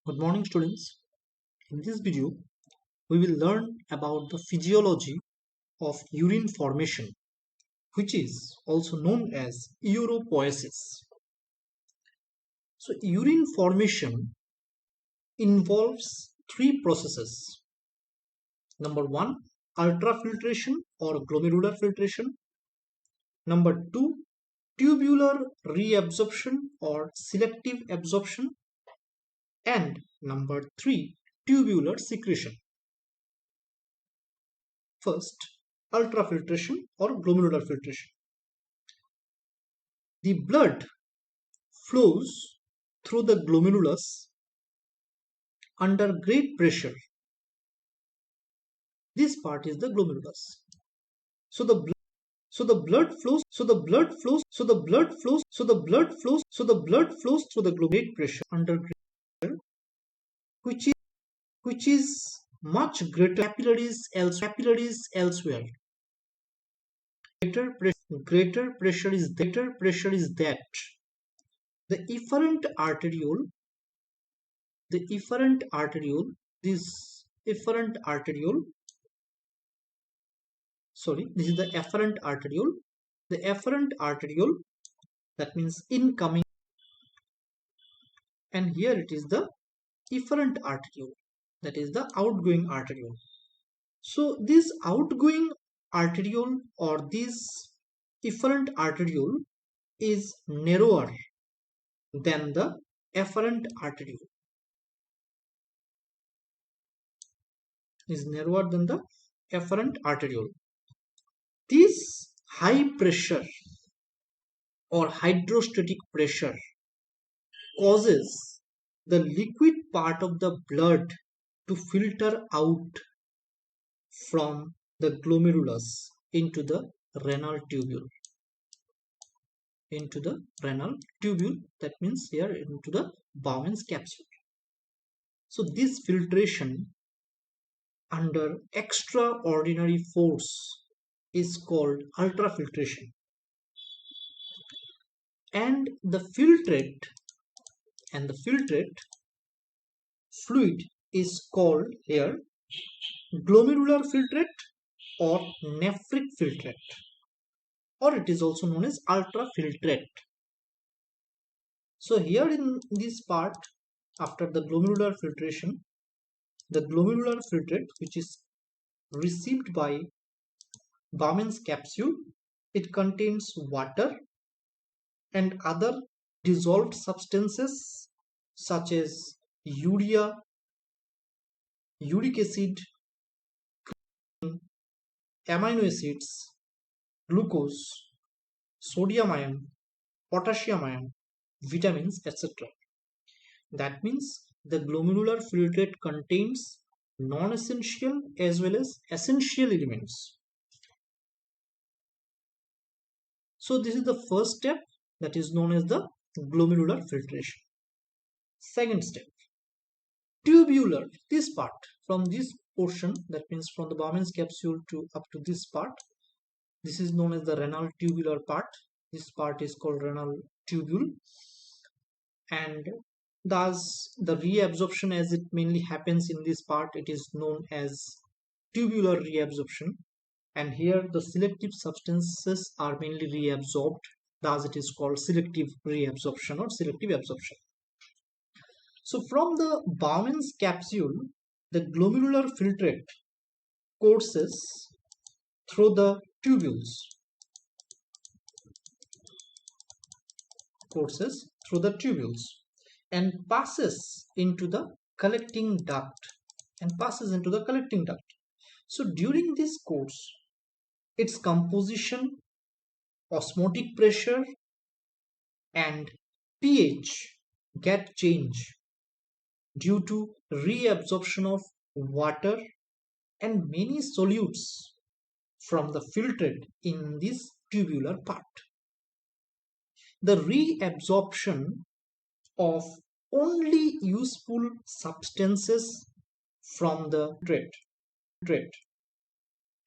Good morning, students. In this video, we will learn about the physiology of urine formation, which is also known as uropoiesis. So, urine formation involves three processes. Number one, ultrafiltration or glomerular filtration. Number two, tubular reabsorption or selective absorption. And number three, tubular secretion. First, ultrafiltration or glomerular filtration. The blood flows through the glomerulus under great pressure. This part is the glomerulus. So the blood so the blood flows so the blood flows so the blood flows so the blood flows so the blood flows through the great pressure under great pressure, which is much greater capillaries elsewhere. Greater pressure is that the efferent arteriole the efferent arteriole this efferent arteriole this is the efferent arteriole, that means incoming, and here it is the efferent arteriole, that is the outgoing arteriole. So this outgoing arteriole or this efferent arteriole is narrower than the efferent arteriole This high pressure or hydrostatic pressure causes the liquid part of the blood to filter out from the glomerulus into the renal tubule. That means here into the Bowman's capsule. So this filtration under extraordinary force is called ultrafiltration, and the filtrate fluid is called here glomerular filtrate or nephric filtrate, or it is also known as ultrafiltrate. So here in this part, after the glomerular filtration, the glomerular filtrate, which is received by Bowman's capsule, it contains water and other dissolved substances such as urea, uric acid, amino acids, glucose, sodium ion, potassium ion, vitamins, etc. That means the glomerular filtrate contains non-essential as well as essential elements. So this is the first step, that is known as the glomerular filtration. Second step, tubular, this part from this portion, that means from the Bowman's capsule to up to this part, this is known as the renal tubular part. This part is called renal tubule, and thus the reabsorption, as it mainly happens in this part, it is known as tubular reabsorption, and here the selective substances are mainly reabsorbed, thus it is called selective reabsorption or selective absorption. So from the Bowman's capsule, the glomerular filtrate courses through the tubules and passes into the collecting duct So during this course, its composition, osmotic pressure and pH get changed due to reabsorption of water and many solutes from the filtrate in this tubular part. The reabsorption of only useful substances from the filtrate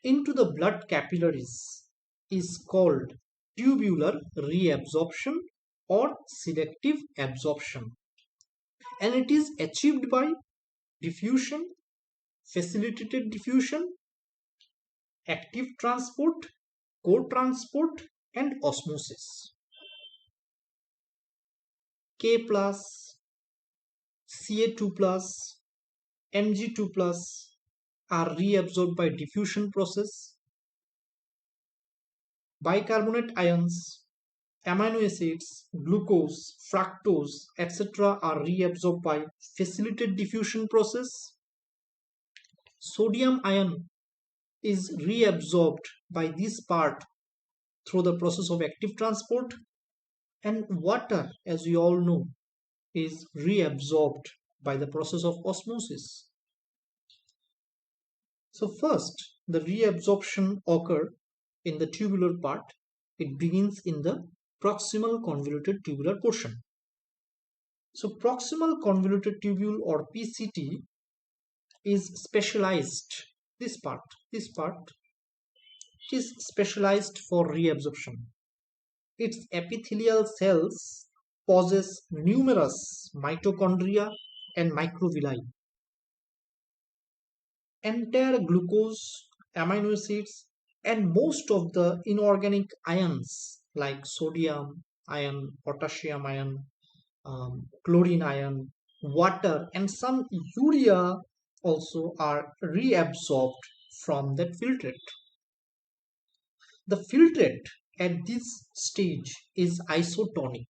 into the blood capillaries is called tubular reabsorption or selective absorption. and it is achieved by diffusion, facilitated diffusion, active transport, co-transport, and osmosis. K plus, Ca2 plus, Mg2 plus are reabsorbed by diffusion process. Bicarbonate ions, amino acids, glucose, fructose, etc. are reabsorbed by facilitated diffusion process. Sodium ion is reabsorbed by this part through the process of active transport, and water, as we all know, is reabsorbed by the process of osmosis. So first, the reabsorption occur in the tubular part. It begins in the proximal convoluted tubular portion. So proximal convoluted tubule or PCT is specialized. This part is specialized for reabsorption. Its epithelial cells possess numerous mitochondria and microvilli. Entire glucose, amino acids, and most of the inorganic ions like sodium ion, potassium ion, chlorine ion, water, and some urea also are reabsorbed from that filtrate. The filtrate at this stage is isotonic.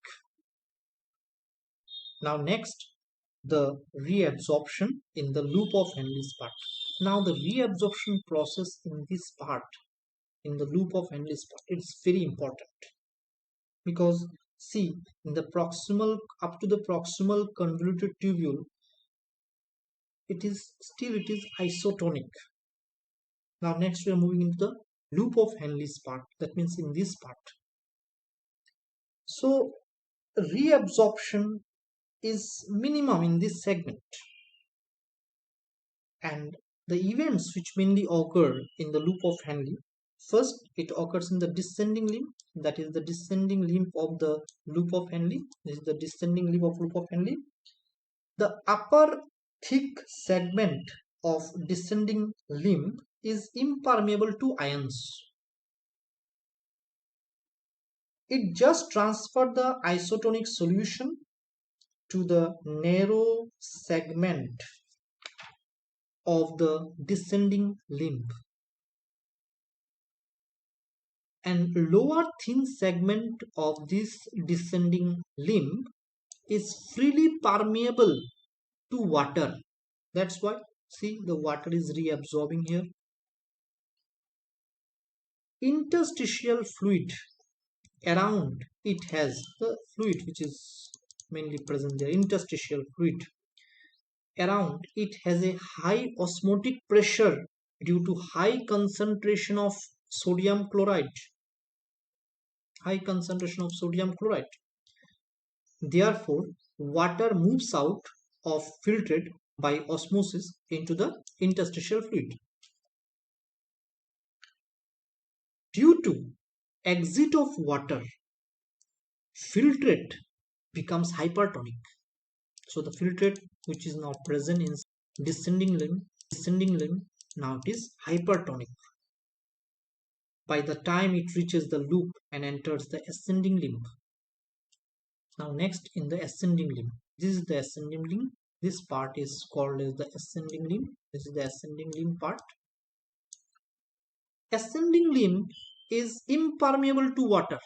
Now next, the reabsorption in the loop of Henle's part. Now the reabsorption process in this part, in the loop of Henle's part, it's very important, because see, in the proximal, up to the proximal convoluted tubule, it is isotonic. Now next we are moving into the loop of Henle's part, that means in this part. So reabsorption is minimum in this segment, and the events which mainly occur in the loop of Henle, first it occurs in the descending limb, that is the descending limb of the loop of Henle. This is the descending limb of loop of Henle. The upper thick segment of descending limb is impermeable to ions. It just transferred the isotonic solution to the narrow segment of the descending limb, and lower thin segment of this descending limb is freely permeable to water. That's why, see, the water is reabsorbing here. Interstitial fluid around it has the fluid which is mainly present there. Interstitial fluid around it has a high osmotic pressure due to high concentration of sodium chloride. Therefore, water moves out of filtrate by osmosis into the interstitial fluid. Due to exit of water, filtrate becomes hypertonic. So the filtrate which is now present in descending limb, now it is hypertonic by the time it reaches the loop and enters the ascending limb. Now next, in the ascending limb, this is the ascending limb. This part is called as the ascending limb. This is the ascending limb part. Ascending limb is impermeable to water.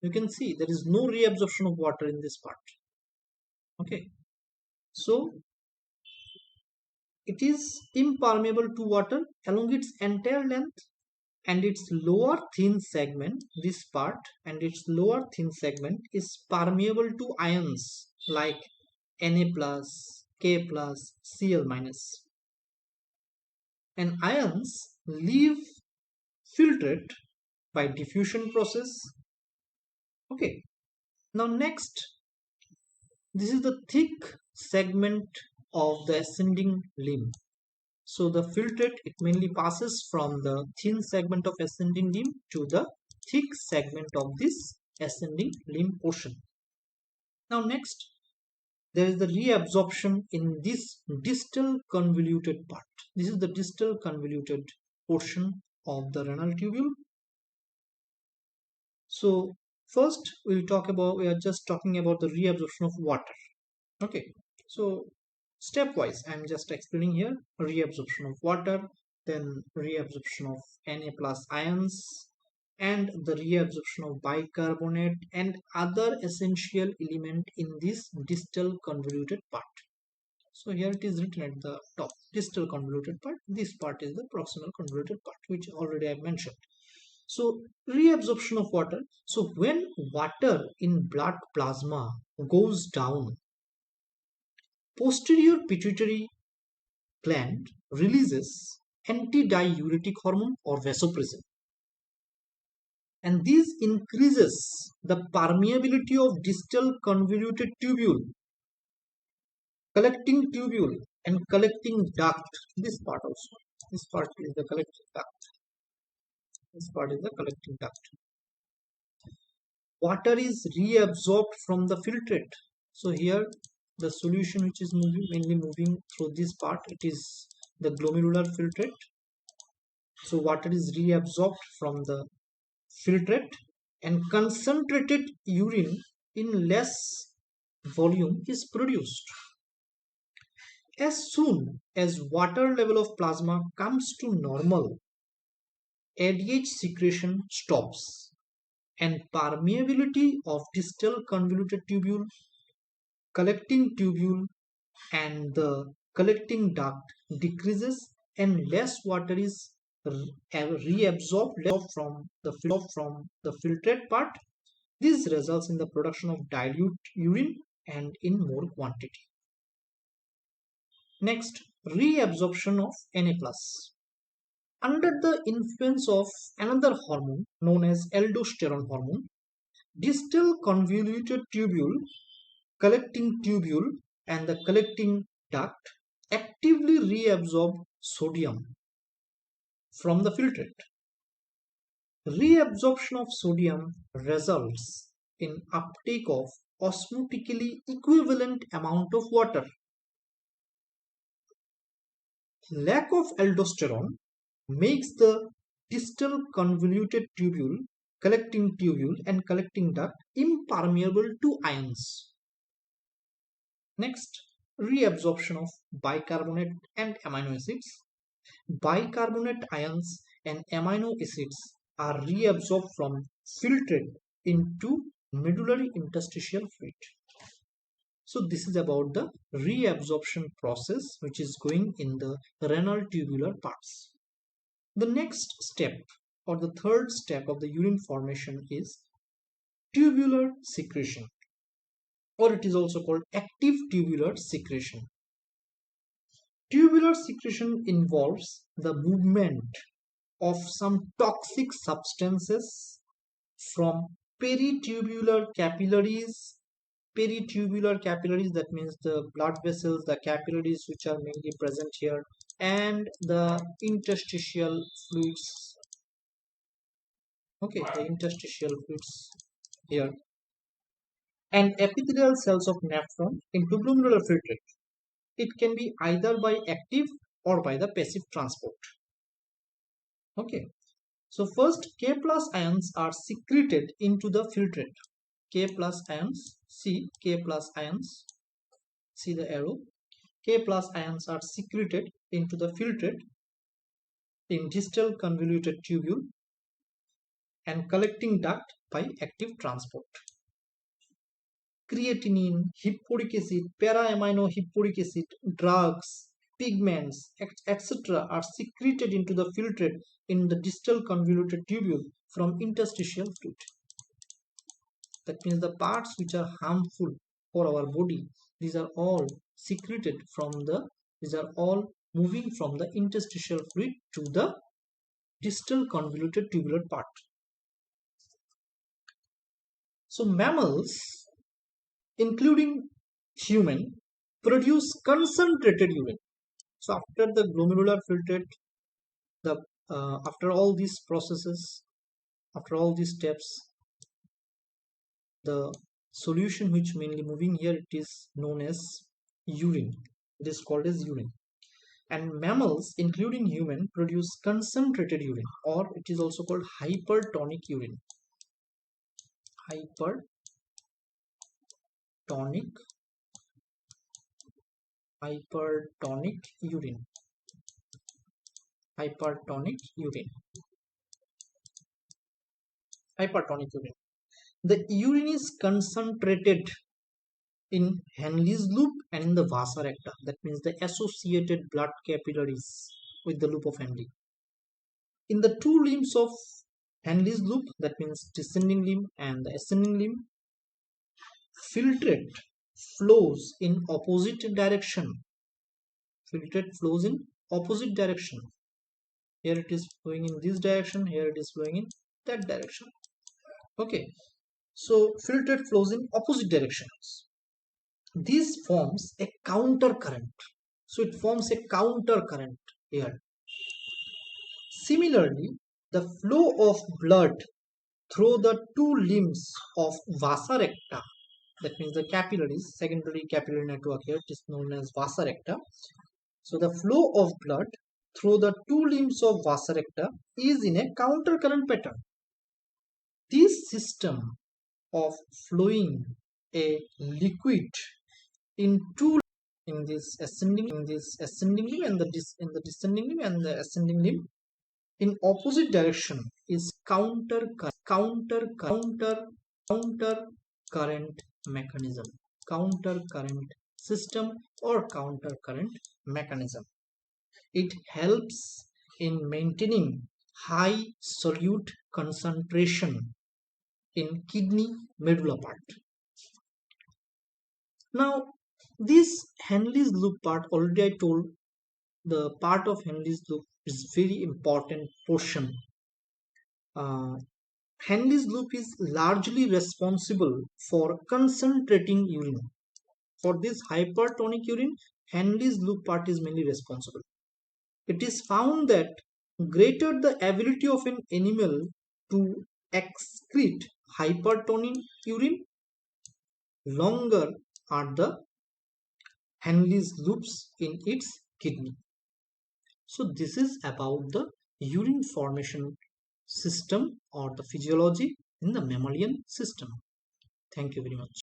You can see there is no reabsorption of water in this part. Okay, so it is impermeable to water along its entire length, and its lower thin segment, this part, and its lower thin segment is permeable to ions like Na plus, K plus, Cl minus. And ions leave filtrate by diffusion process. Okay, now next, this is the thick segment of the ascending limb. So the filtrate, it mainly passes from the thin segment of ascending limb to the thick segment of this ascending limb portion. Now next, there is the reabsorption in this distal convoluted part. This is the distal convoluted portion of the renal tubule. So first we are just talking about the reabsorption of water. Okay, so stepwise I'm just explaining here: reabsorption of water, then reabsorption of Na plus ions, and the reabsorption of bicarbonate and other essential element in this distal convoluted part. So here it is written at the top, distal convoluted part. This part is the proximal convoluted part, which already I mentioned. So reabsorption of water. So when water in blood plasma goes down, posterior pituitary gland releases antidiuretic hormone or vasopressin, and this increases the permeability of distal convoluted tubule, collecting tubule, and collecting duct. This part also, this part is the collecting duct. This part is the collecting duct. Water is reabsorbed from the filtrate. So here the solution which is mainly moving through this part, it is the glomerular filtrate. So water is reabsorbed from the filtrate, and concentrated urine in less volume is produced. As soon as water level of plasma comes to normal, ADH secretion stops, and permeability of distal convoluted tubule, collecting tubule, and the collecting duct decreases, and less water is reabsorbed from the filtrate part. This results in the production of dilute urine and in more quantity. Next, reabsorption of Na+. Under the influence of another hormone known as aldosterone hormone, distal convoluted tubule, collecting tubule, and the collecting duct actively reabsorb sodium from the filtrate. Reabsorption of sodium results in uptake of osmotically equivalent amount of water. Lack of aldosterone makes the distal convoluted tubule, and collecting duct impermeable to ions. Next, reabsorption of bicarbonate and amino acids. Bicarbonate ions and amino acids are reabsorbed from filtrate into medullary interstitial fluid. So this is about the reabsorption process which is going in the renal tubular parts. The next step, or the third step of the urine formation, is tubular secretion, or it is also called active tubular secretion. Tubular secretion involves the movement of some toxic substances from peritubular capillaries. Peritubular capillaries, that means the blood vessels, the capillaries which are mainly present here, and the interstitial fluids. Okay, the interstitial fluids here, and epithelial cells of nephron into glomerular filtrate. It can be either by active or by the passive transport. Okay, so first K plus ions are secreted into the filtrate. K plus ions, see K plus ions, see the arrow. K plus ions are secreted into the filtrate in distal convoluted tubule and collecting duct by active transport. Creatinine, hippuric acid, para-amino hippuric acid, drugs, pigments, etc. are secreted into the filtrate in the distal convoluted tubule from interstitial fluid. That means the parts which are harmful for our body, these are all secreted from these are all moving from the interstitial fluid to the distal convoluted tubular part. So mammals, including human, produce concentrated urine. So after the glomerular filtrate, after all these processes, after all these steps, the solution which mainly moving here, it is known as urine. It is called as urine. And mammals including human produce concentrated urine, or it is also called hypertonic urine. Hypertonic hypertonic urine. Hypertonic urine. Hypertonic urine. The urine is concentrated in Henle's loop and in the vasa recta. That means the associated blood capillaries with the loop of Henle. In the two limbs of Henle's loop, that means descending limb and the ascending limb, filtrate flows in opposite direction. Filtrate flows in opposite direction. Here it is flowing in this direction, here it is flowing in that direction. Okay, so filtrate flows in opposite directions. This forms a counter current. So it forms a counter current here. Similarly, the flow of blood through the two limbs of vasa recta, that means the capillaries, secondary capillary network here, it is known as vasa recta. So the flow of blood through the two limbs of vasa recta is in a counter current pattern. This system of flowing a liquid in two, in this ascending limb and in the descending limb and the ascending limb in opposite direction is counter current mechanism. Counter current system or counter current mechanism. It helps in maintaining high solute concentration in kidney medulla part. Now, this Henle's loop part, already I told, the part of Henle's loop is very important portion. Henle's loop is largely responsible for concentrating urine. For this hypertonic urine, Henle's loop part is mainly responsible. It is found that greater the ability of an animal to excrete hypertonic urine, longer are the Henle's loops in its kidney. So this is about the urine formation system or the physiology in the mammalian system. Thank you very much.